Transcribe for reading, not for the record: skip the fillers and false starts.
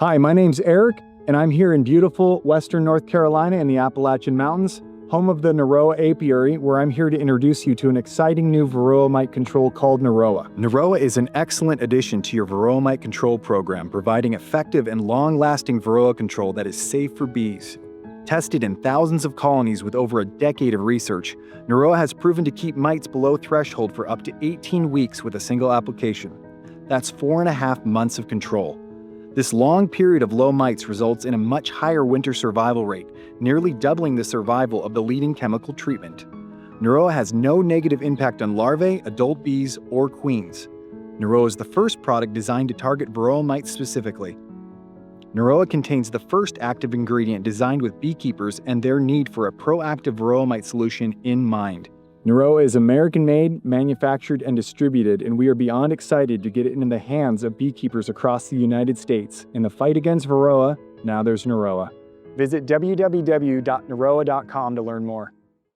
Hi, my name's Eric, and I'm here in beautiful western North Carolina in the Appalachian Mountains, home of the Narroa apiary, where I'm here to introduce you to an exciting new Varroa Mite control called Narroa. Narroa is an excellent addition to your Varroa Mite control program, providing effective and long-lasting Varroa control that is safe for bees. Tested in thousands of colonies with over a decade of research, Narroa has proven to keep mites below threshold for up to 18 weeks with a single application. That's 4.5 months of control. This long period of low mites results in a much higher winter survival rate, nearly doubling the survival of the leading chemical treatment. Narroa has no negative impact on larvae, adult bees, or queens. Narroa is the first product designed to target Varroa mites specifically. Narroa contains the first active ingredient designed with beekeepers and their need for a proactive Varroa mite solution in mind. Narroa is American-made, manufactured, and distributed, and we are beyond excited to get it into the hands of beekeepers across the United States. In the fight against Varroa, now there's Narroa. Visit www.narroa.com to learn more.